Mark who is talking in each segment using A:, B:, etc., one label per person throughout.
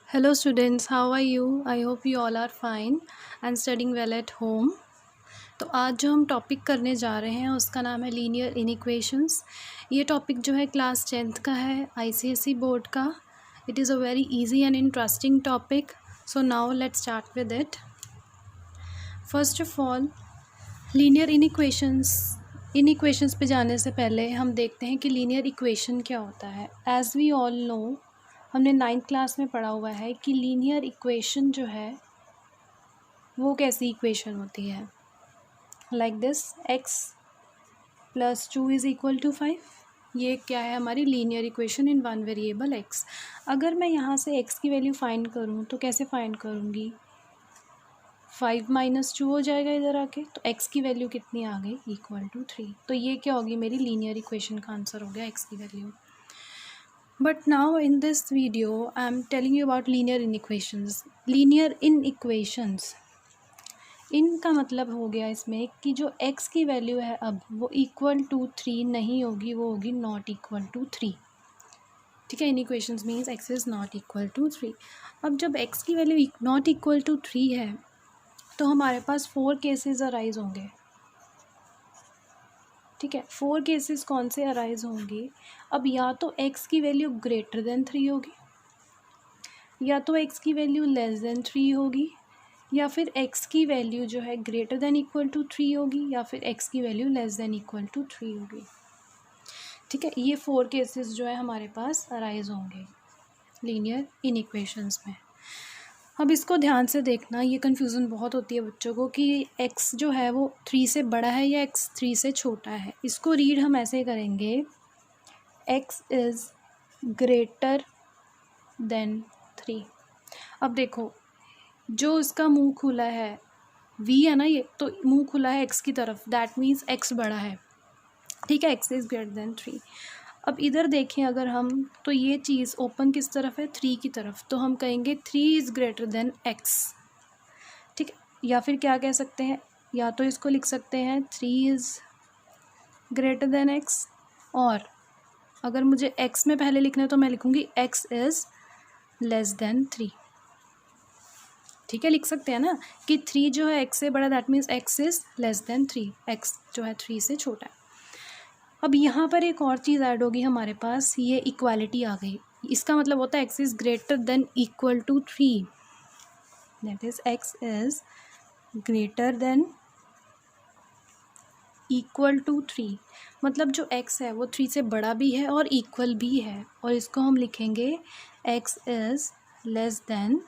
A: Hello students, how are you? I hope you all are fine and studying well at home. तो आज जो हम topic करने जा रहे हैं उसका नाम है लीनियर इनइक्वेशंस। ये टॉपिक जो है क्लास 10th का है, ICSE बोर्ड का। It is a very easy and interesting topic. So now let's start with it. First of all, linear inequations पे जाने से पहले हम देखते हैं कि लीनियर इक्वेशन क्या होता है। एज़ वी ऑल नो, हमने 9th क्लास में पढ़ा हुआ है कि लीनियर इक्वेशन जो है वो कैसी इक्वेशन होती है, like this x+2 is equal to 5। ये क्या है, हमारी linear equation in one variable x। अगर मैं यहाँ से x की वैल्यू फाइंड करूँ तो कैसे फाइंड करूँगी, 5 - 2 हो जाएगा इधर आके, तो x की वैल्यू कितनी आ गई, इक्वल टू 3। तो ये क्या होगी, मेरी लीनियर इक्वेशन का आंसर हो गया x की value. But now in this video I am telling you about linear inequations. Linear inequations, इनका मतलब हो गया इसमें कि जो x की वैल्यू है अब वो इक्वल टू 3 नहीं होगी, वो होगी नॉट इक्वल टू 3। ठीक है, inequations means x is not equal to 3। अब जब x की वैल्यू नॉट इक्वल टू 3 है तो हमारे पास 4 केसेस अराइज होंगे। ठीक है, 4 केसेस कौन से अराइज होंगे, अब या तो x की वैल्यू ग्रेटर देन 3 होगी, या तो x की वैल्यू लेस देन 3 होगी, या फिर x की वैल्यू जो है ग्रेटर देन इक्वल टू 3 होगी, या फिर x की value less than equal to 3 होगी। ठीक है, ये 4 केसेस जो है हमारे पास अराइज होंगे लीनियर इनइक्वेशंस में। अब इसको ध्यान से देखना, ये कन्फ्यूज़न बहुत होती है बच्चों को कि x जो है वो 3 से बड़ा है या x 3 से छोटा है। इसको रीड हम ऐसे करेंगे, x इज़ ग्रेटर देन 3। अब देखो, जो इसका मुंह खुला है v है ना, ये तो मुंह खुला है x की तरफ, दैट मीन्स x बड़ा है। ठीक है, x इज़ ग्रेटर देन 3। अब इधर देखें अगर हम, तो ये चीज़ ओपन किस तरफ है, 3 की तरफ, तो हम कहेंगे 3 इज़ ग्रेटर देन x। ठीक है, या फिर क्या कह सकते हैं, या तो इसको लिख सकते हैं 3 इज़ ग्रेटर देन x, और अगर मुझे x में पहले लिखना है तो मैं लिखूँगी x इज़ लेस देन 3। ठीक है, लिख सकते हैं ना कि 3 जो है x से बड़ा, that means x is less then 3, x जो है 3 से छोटा है। अब यहाँ पर एक और चीज़ ऐड होगी हमारे पास, ये इक्वालिटी आ गई। इसका मतलब होता है x is greater than equal to 3, that is x is greater than equal to 3। मतलब जो x है वो 3 से बड़ा भी है और इक्वल भी है, और इसको हम लिखेंगे x is less than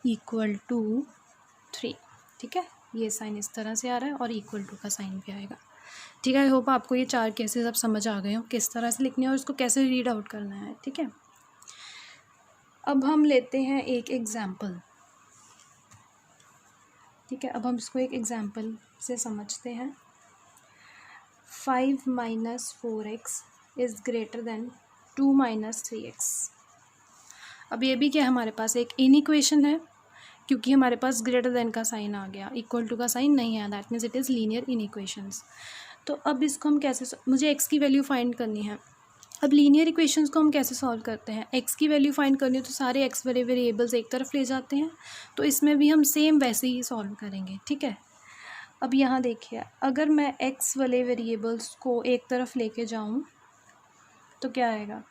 A: equal to 3। ठीक है, ये साइन इस तरह से आ रहा है और इक्वल टू का साइन भी आएगा। ठीक है, आई होप आपको ये 4 केसेस अब समझ आ गए हो किस तरह से लिखने हैं और इसको कैसे रीड आउट करना है। ठीक है, अब हम लेते हैं एक एग्जाम्पल। ठीक है, अब हम इसको एक एग्जाम्पल से समझते हैं। 5 - 4x is greater then 2 - 3x। अब ये भी क्या, हमारे पास एक इनइक्वेशन है, क्योंकि हमारे पास ग्रेटर देन का साइन आ गया, इक्वल टू का साइन नहीं है, that means it is linear inequations. तो अब इसको हम कैसे, मुझे x की वैल्यू फाइंड करनी है। अब लीनियर इक्वेशंस को हम कैसे सॉल्व करते हैं, x की वैल्यू फाइंड करनी है तो सारे x वाले वेरिएबल्स एक तरफ ले जाते हैं, तो इसमें भी हम सेम वैसे ही सॉल्व करेंगे। ठीक है, अब यहाँ देखिए, अगर मैं x वाले वेरिएबल्स को एक तरफ लेके जाऊँ तो क्या आएगा,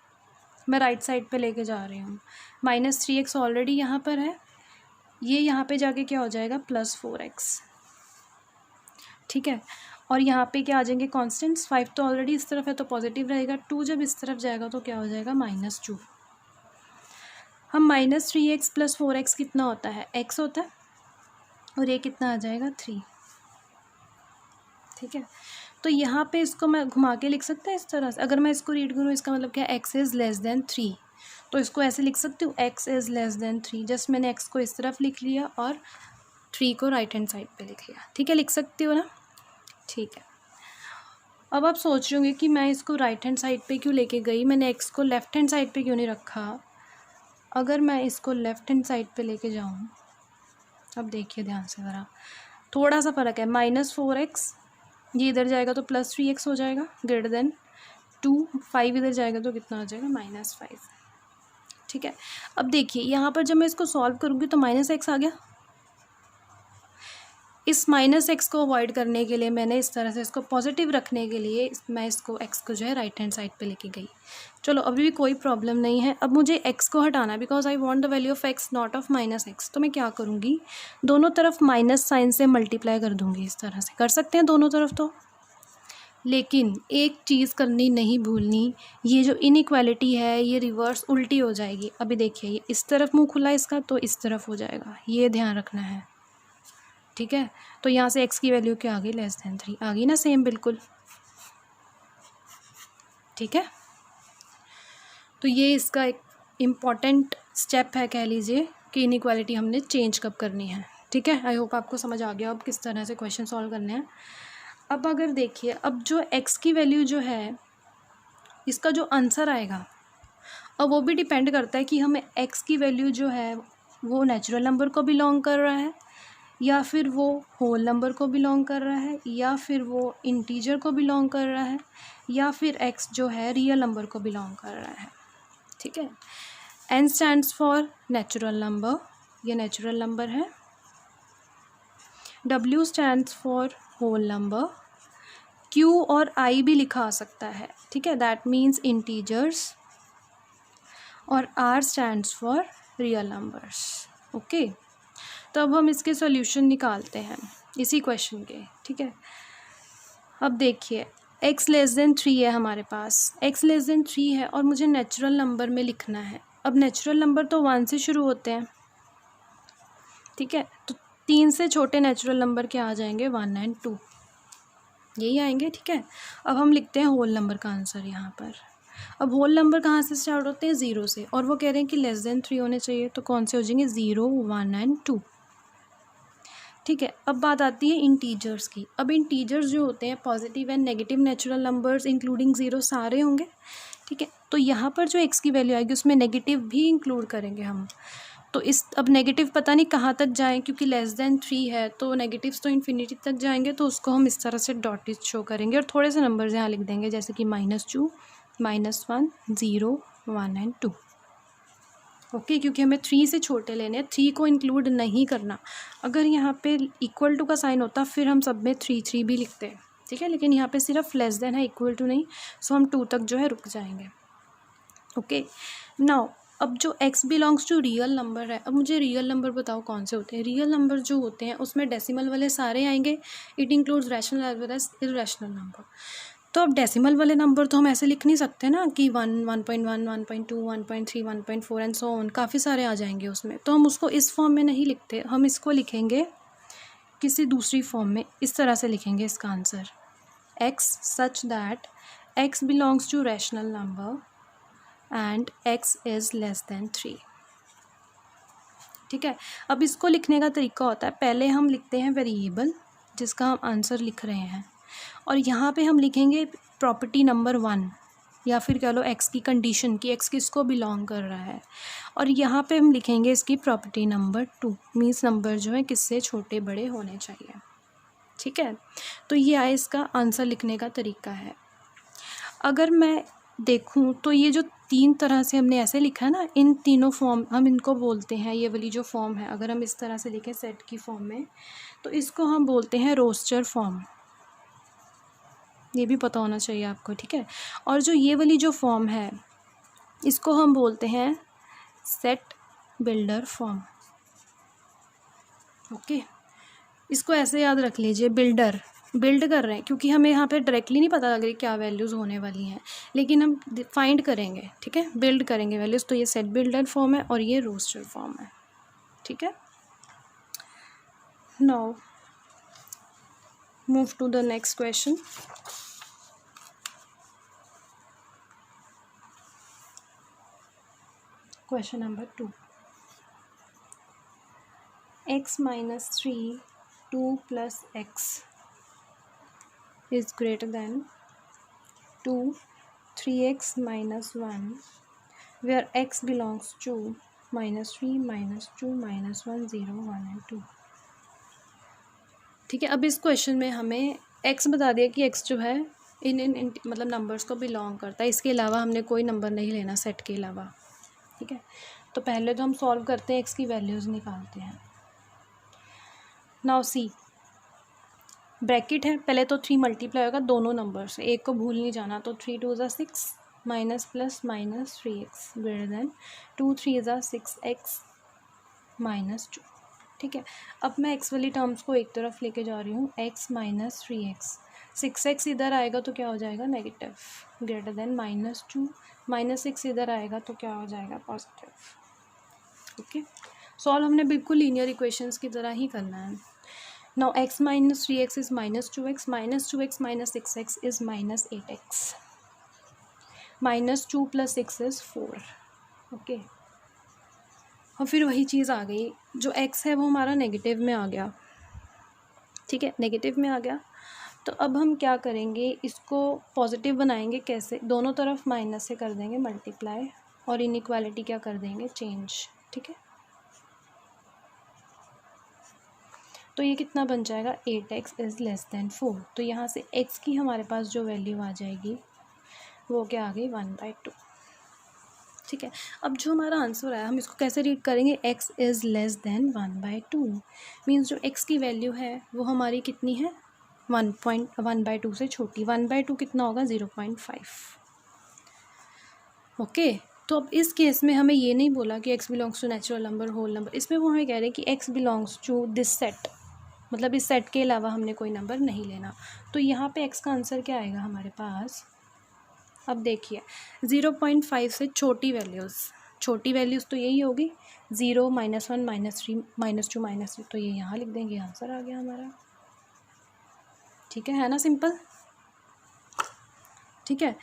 A: मैं राइट साइड पे लेके जा रही हूँ। -3x ऑलरेडी यहाँ पर है, ये यहाँ पे जाके क्या हो जाएगा, +4x। ठीक है, और यहाँ पे क्या आ जाएंगे कॉन्स्टेंट्स, 5 तो ऑलरेडी इस तरफ है तो पॉजिटिव रहेगा, 2 जब इस तरफ जाएगा तो क्या हो जाएगा, -2। हम -3x + 4x कितना होता है, x होता है, और ये कितना आ जाएगा, 3। ठीक है, तो यहाँ पे इसको मैं घुमा के लिख सकते हैं इस तरह से। अगर मैं इसको रीड करूँ, इसका मतलब क्या है, x इज़ लेस देन 3, तो इसको ऐसे लिख सकती हूँ, x is less then 3। Just मैंने x को इस तरफ लिख लिया और 3 को राइट हैंड साइड पे लिख लिया। ठीक है, लिख सकती हो ना। ठीक है, अब आप सोच रहे होंगे कि मैं इसको राइट हैंड साइड पे क्यों लेके गई, मैंने x को लेफ़्ट हैंड साइड पे क्यों नहीं रखा। अगर मैं इसको लेफ़्ट हैंड साइड पे लेके जाऊँ, अब देखिए ध्यान से ज़रा, थोड़ा सा फ़र्क है, -4x ये इधर जाएगा तो +3x हो जाएगा, ग्रेटर देन 2, 5 इधर जाएगा तो कितना हो जाएगा, -5। ठीक है। अब देखिए यहाँ पर जब मैं इसको सॉल्व करूँगी तो -x आ गया। इस -x को अवॉइड करने के लिए मैंने इस तरह से इसको पॉजिटिव रखने के लिए मैं इसको x को जो है राइट हैंड साइड पे लेके गई। चलो अभी भी कोई प्रॉब्लम नहीं है। अब मुझे x को हटाना है because I want the value of x not of -x। तो मैं क्या करूँगी, दोनों तरफ माइनस साइन से मल्टीप्लाई कर दूँगी। इस तरह से कर सकते हैं दोनों तरफ तो, लेकिन एक चीज़ करनी नहीं भूलनी, ये जो इनइक्वालिटी है ये रिवर्स उल्टी हो जाएगी। अभी देखिए ये इस तरफ मुँह खुला इसका तो इस तरफ हो जाएगा, ये ध्यान रखना है। ठीक है, तो यहाँ से x की वैल्यू क्या आ गई, <3 आ गई ना, सेम बिल्कुल। ठीक है, तो ये इसका एक इम्पॉर्टेंट स्टेप है, कह लीजिए कि इनइक्वालिटी हमने चेंज कब करनी है। ठीक है, आई होप आपको समझ आ गया अब किस तरह से क्वेश्चन सॉल्व करने हैं। अब अगर देखिए, अब जो x की वैल्यू जो है, इसका जो आंसर आएगा, अब वो भी डिपेंड करता है कि हमें x की वैल्यू जो है वो नेचुरल नंबर को बिलोंग कर रहा है, या फिर वो होल नंबर को बिलोंग कर रहा है, या फिर वो इंटीजर को बिलोंग कर रहा है, या फिर x जो है रियल नंबर को बिलोंग कर रहा है। ठीक है, n stands for natural number, ये नेचुरल नंबर है। w stands for whole number, q और i भी लिखा आ सकता है। ठीक है, दैट मीन्स इंटीजर्स, और r stands for real numbers. Okay, तो अब हम इसके सॉल्यूशन निकालते हैं इसी क्वेश्चन के। ठीक है, अब देखिए x <3 है हमारे पास, x <3 है और मुझे नेचुरल नंबर में लिखना है। अब नेचुरल नंबर तो 1 से शुरू होते हैं। ठीक है, तो 3 से छोटे नेचुरल नंबर क्या आ जाएंगे, 1 और 2, यही आएंगे। ठीक है, अब हम लिखते हैं होल नंबर का आंसर यहाँ पर। अब होल नंबर कहाँ से स्टार्ट होते हैं, 0 से, और वो कह रहे हैं कि <3 होने चाहिए, तो कौन से हो जाएंगे, 0, 1 और 2। ठीक है, अब बात आती है इंटीजर्स की। अब इंटीजर्स जो होते हैं positive and negative natural numbers including 0 सारे होंगे। ठीक है, तो यहाँ पर जो x की वैल्यू आएगी उसमें नेगेटिव भी इंक्लूड करेंगे हम। तो इस अब नेगेटिव पता नहीं कहाँ तक जाएँ, क्योंकि <3 है तो नेगेटिव्स तो इन्फिनिटी तक जाएंगे, तो उसको हम इस तरह से डॉटेड शो करेंगे और थोड़े से नंबर्स यहाँ लिख देंगे, जैसे कि -2, -1, 0, 1 और 2। ओके, क्योंकि हमें 3 से छोटे लेने हैं, 3 को इंक्लूड नहीं करना। अगर यहाँ पे इक्वल टू का साइन होता फिर हम सब में 3 भी लिखते हैं। ठीक है, लेकिन यहाँ पे सिर्फ लेस देन है, इक्वल टू नहीं, सो हम 2 तक जो है रुक जाएंगे। ओके, नाउ अब जो x belongs to real number है, अब मुझे रियल नंबर बताओ कौन से होते हैं। रियल नंबर जो होते हैं उसमें डेसिमल वाले सारे आएंगे, it includes rational as well as irrational number. तो अब डेसिमल वाले नंबर तो हम ऐसे लिख नहीं सकते ना कि 1, 1.1, 1.2, 1.3, 1.4 एंड सो ऑन, काफ़ी सारे आ जाएंगे उसमें। तो हम उसको इस फॉर्म में नहीं लिखते, हम इसको लिखेंगे किसी दूसरी फॉर्म में। इस तरह से लिखेंगे इसका answer, x such that x belongs to rational number and x is <3। ठीक है, अब इसको लिखने का तरीका होता है, पहले हम लिखते हैं वेरिएबल जिसका हम आंसर लिख रहे हैं, और यहाँ पे हम लिखेंगे प्रॉपर्टी नंबर 1, या फिर कह लो x की कंडीशन कि x किसको बिलोंग कर रहा है, और यहाँ पे हम लिखेंगे इसकी प्रॉपर्टी नंबर 2, मीन्स नंबर जो है किससे छोटे बड़े होने चाहिए। ठीक है, तो ये आए इसका आंसर लिखने का तरीका है। अगर मैं देखूँ तो ये जो 3 तरह से हमने ऐसे लिखा है ना, इन तीनों फॉर्म हम इनको बोलते हैं, ये वाली जो फॉर्म है अगर हम इस तरह से लिखें सेट की फॉर्म में, तो इसको हम बोलते हैं रोस्टर फॉर्म, ये भी पता होना चाहिए आपको। ठीक है, और जो ये वाली जो फॉर्म है इसको हम बोलते हैं सेट बिल्डर फॉर्म। ओके, इसको ऐसे याद रख लीजिए, बिल्डर, बिल्ड कर रहे हैं, क्योंकि हमें यहाँ पे डायरेक्टली नहीं पता लग रही क्या वैल्यूज़ होने वाली हैं, लेकिन हम फाइंड करेंगे। ठीक है, बिल्ड करेंगे वैल्यूज़, तो ये सेट बिल्डर फॉर्म है और ये रोस्टर फॉर्म है। ठीक है, now move to the next question. Question number 2. x minus 3, 2 plus x is greater than 2, 3x minus 1, where x belongs to -3, -2, -1, 0, 1 and 2. ठीक है, अब इस क्वेश्चन में हमें x बता दिया कि x जो है इन मतलब नंबर्स को बिलोंग करता है, इसके अलावा हमने कोई नंबर नहीं लेना सेट के अलावा। ठीक है, तो पहले तो हम सॉल्व करते हैं, एक्स की वैल्यूज़ निकालते हैं। नाउ सी, ब्रैकेट है, पहले तो 3 मल्टीप्लाई होगा दोनों नंबर से, एक को भूल नहीं जाना, तो 3 2 ज़ा 6 minus plus minus 3x greater than 2 3 ज़ा 6x माइनस 2। ठीक है, अब मैं x वाली टर्म्स को एक तरफ लेके जा रही हूँ, x माइनस 3x, 6x इधर आएगा तो क्या हो जाएगा negative, greater than minus 2, minus 6 इधर आएगा तो क्या हो जाएगा पॉजिटिव। ओके, सॉल्व हमने बिल्कुल लीनियर इक्वेशंस की तरह ही करना है। Now x minus 3x is minus 2x, minus 2x minus 6x is minus 8x, minus 2 plus 6 is 4। Okay, और फिर वही चीज़ आ गई, जो x है वो हमारा नेगेटिव में आ गया। ठीक है, नेगेटिव में आ गया, तो अब हम क्या करेंगे, इसको पॉजिटिव बनाएंगे। कैसे, दोनों तरफ माइनस से कर देंगे मल्टीप्लाई, और इनइक्वालिटी क्या कर देंगे, चेंज। ठीक है, तो ये कितना बन जाएगा, 8x इज़ लेस देन 4। तो यहाँ से x की हमारे पास जो वैल्यू आ जाएगी वो क्या आ गई, 1/2। ठीक है, अब जो हमारा आंसर आया हम इसको कैसे रीड करेंगे, x is less then 1/2 means जो x की वैल्यू है वो हमारी कितनी है, 1/2 से छोटी। 1/2 कितना होगा, 0.5। ओके, तो अब इस केस में हमें ये नहीं बोला कि x belongs to natural number, whole number, इसमें वो हमें कह रहे हैं कि x belongs to this set, मतलब इस सेट के अलावा हमने कोई नंबर नहीं लेना। तो यहाँ पे x का आंसर क्या आएगा हमारे पास, अब देखिए 0.5 से छोटी वैल्यूज़ तो यही होगी, 0 -1 -3 -2 -3, तो ये यहाँ लिख देंगे, आंसर आ गया हमारा। ठीक है ना, सिंपल। ठीक है,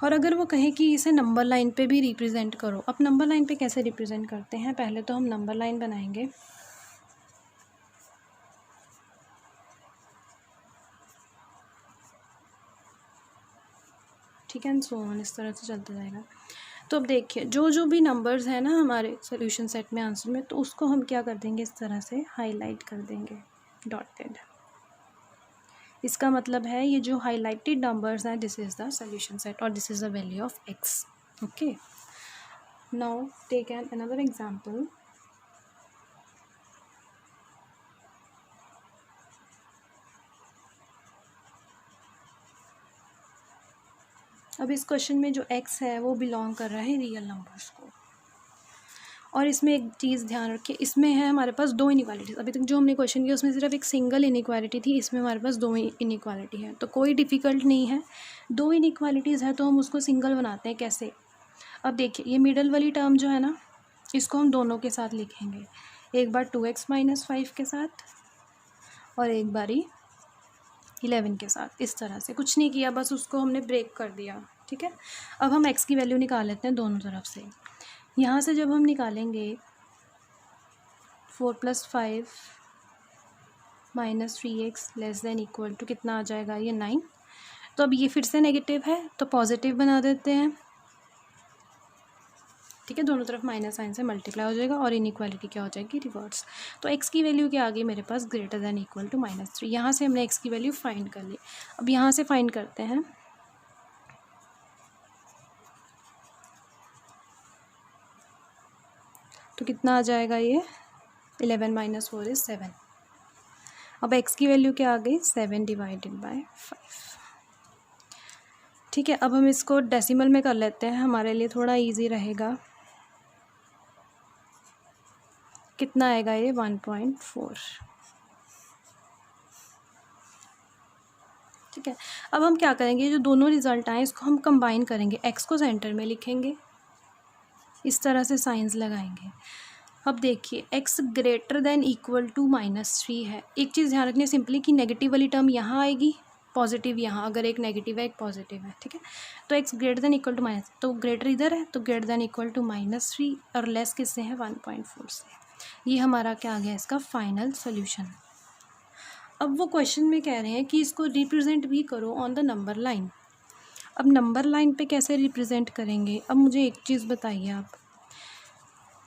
A: और अगर वो कहे कि इसे नंबर लाइन पे भी रिप्रेजेंट करो, अब नंबर लाइन पे कैसे रिप्रेजेंट करते हैं, पहले तो हम नंबर लाइन बनाएंगे। ठीक है, एंड सो ऑन, इस तरह से चलता जाएगा। तो अब देखिए जो भी नंबर्स हैं ना हमारे सॉल्यूशन सेट में, आंसर में, तो उसको हम क्या कर देंगे, इस तरह से हाईलाइट कर देंगे, डॉटेड। इसका मतलब है ये जो हाईलाइटेड नंबर्स हैं, this is the solution set और this is the value of x। Okay, now take an another example. अब इस क्वेश्चन में जो x है वो बिलोंग कर रहा है रियल नंबर्स को, और इसमें एक चीज़ ध्यान रखिए, इसमें है हमारे पास 2 इनइक्वालिटीज़। अभी तक जो हमने क्वेश्चन किया उसमें सिर्फ एक सिंगल इनइक्वालिटी थी, इसमें हमारे पास 2 इनइक्वालिटी है, तो कोई डिफ़िकल्ट नहीं है। 2 इनइक्वालिटीज़ है तो हम उसको सिंगल बनाते हैं। कैसे, अब देखिए ये मिडल वाली टर्म जो है ना, इसको हम दोनों के साथ लिखेंगे, एक बार 2x - 5 के साथ और एक बारी 11 के साथ। इस तरह से कुछ नहीं किया, बस उसको हमने ब्रेक कर दिया। ठीक है, अब हम x की वैल्यू निकाल लेते हैं दोनों तरफ से। यहाँ से जब हम निकालेंगे 4 + 5 - 3x less than equal to कितना आ जाएगा, ये 9। तो अब ये फिर से नेगेटिव है तो पॉजिटिव बना देते हैं। ठीक है, दोनों तरफ माइनस साइन से मल्टीप्लाई हो जाएगा और इनइक्वालिटी क्या हो जाएगी, रिवर्स। तो x की वैल्यू क्या आ गई मेरे पास, ग्रेटर देन इक्वल टू -3। यहाँ से हमने x की वैल्यू फाइंड कर ली। अब यहाँ से फाइंड करते हैं, तो कितना आ जाएगा ये, 11 - 4 इज़ 7। अब x की वैल्यू क्या आ गई, 7 / 5। ठीक है, अब हम इसको डेसिमल में कर लेते हैं, हमारे लिए थोड़ा इजी रहेगा। कितना आएगा ये, 1.4। ठीक है, अब हम क्या करेंगे, जो दोनों रिजल्ट आए इसको हम कंबाइन करेंगे, x को सेंटर में लिखेंगे, इस तरह से साइंस लगाएंगे। अब देखिए x greater than equal to -3 है। एक चीज़ ध्यान रखनी है सिंपली कि नेगेटिव वाली टर्म यहाँ आएगी, पॉजिटिव यहाँ, अगर एक नेगेटिव है एक पॉजिटिव है। ठीक है, तो x greater than equal to minus, तो ग्रेटर इधर है तो ग्रेटर देन इक्वल टू -3 और लेस किससे है, 1.4 से। ये हमारा क्या आ गया, इसका फाइनल सोल्यूशन। अब वो क्वेश्चन में कह रहे हैं कि इसको रिप्रेजेंट भी करो ऑन द नंबर लाइन। अब नंबर लाइन पे कैसे रिप्रेजेंट करेंगे, अब मुझे एक चीज़ बताइए आप,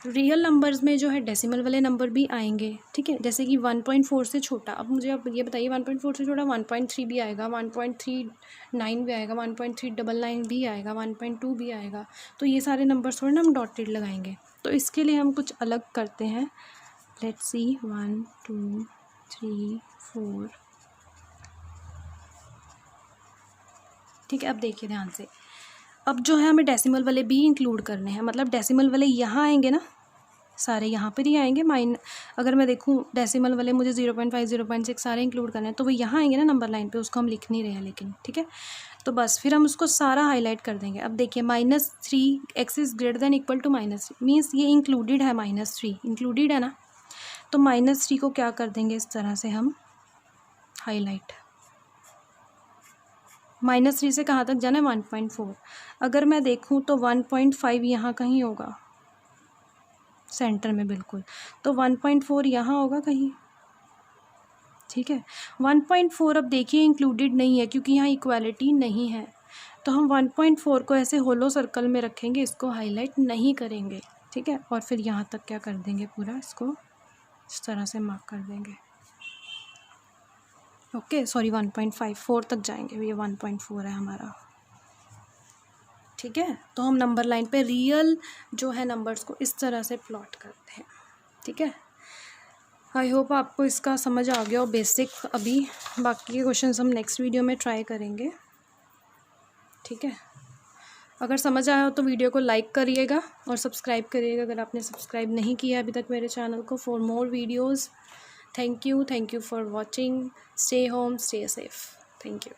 A: रियल नंबर्स में जो है डेसिमल वाले नंबर भी आएंगे, ठीक है, जैसे कि 1.4 से छोटा। अब मुझे आप ये बताइए 1.4 से छोटा 1.3 भी आएगा, 1.39 भी आएगा, 1.399 भी आएगा, 1.2 भी आएगा। तो ये सारे नंबर्स थोड़े ना हम डॉटेड लगाएंगे, तो इसके लिए हम कुछ अलग करते हैं। लेट्स सी 1 2 3 4, ठीक है। अब देखिए ध्यान से, अब जो है हमें डेसिमल वाले भी इंक्लूड करने हैं, मतलब डेसिमल वाले यहाँ आएंगे ना, सारे यहाँ पर ही आएंगे। अगर मैं देखूँ डेसिमल वाले मुझे 0.5 0.6 सारे इंक्लूड करने हैं, तो वो यहाँ आएंगे ना नंबर लाइन पे, उसको हम लिख नहीं रहे हैं लेकिन, ठीक है। तो बस फिर हम उसको सारा हाईलाइट कर देंगे। अब देखिए -3 x is greater than equal to -3 means ये इंक्लूडेड है, -3 इंक्लूडेड है ना, तो -3 को क्या कर देंगे इस तरह से हम हाईलाइट। -3 से कहाँ तक जाना है 1.4। अगर मैं देखूँ तो 1.5 यहाँ कहीं होगा सेंटर में बिल्कुल, तो 1.4 यहाँ होगा कहीं, ठीक है। 1.4 अब देखिए इंक्लूडेड नहीं है क्योंकि यहाँ इक्वालिटी नहीं है, तो हम 1.4 को ऐसे होलो सर्कल में रखेंगे, इसको हाईलाइट नहीं करेंगे, ठीक है। और फिर यहाँ तक क्या कर देंगे, पूरा इसको इस तरह से मार्क कर देंगे। ओके सॉरी 1.5 4 तक जाएंगे, ये 1.4 है हमारा, ठीक है। तो हम नंबर लाइन पे रियल जो है नंबर्स को इस तरह से प्लॉट करते हैं, ठीक है। आई होप आपको इसका समझ आ गया हो बेसिक। अभी बाकी के क्वेश्चंस हम नेक्स्ट वीडियो में ट्राई करेंगे, ठीक है। अगर समझ आया हो तो वीडियो को लाइक करिएगा और सब्सक्राइब करिएगा अगर आपने सब्सक्राइब नहीं किया अभी तक मेरे चैनल को, for more videos. Thank you for watching. Stay home, stay safe. Thank you.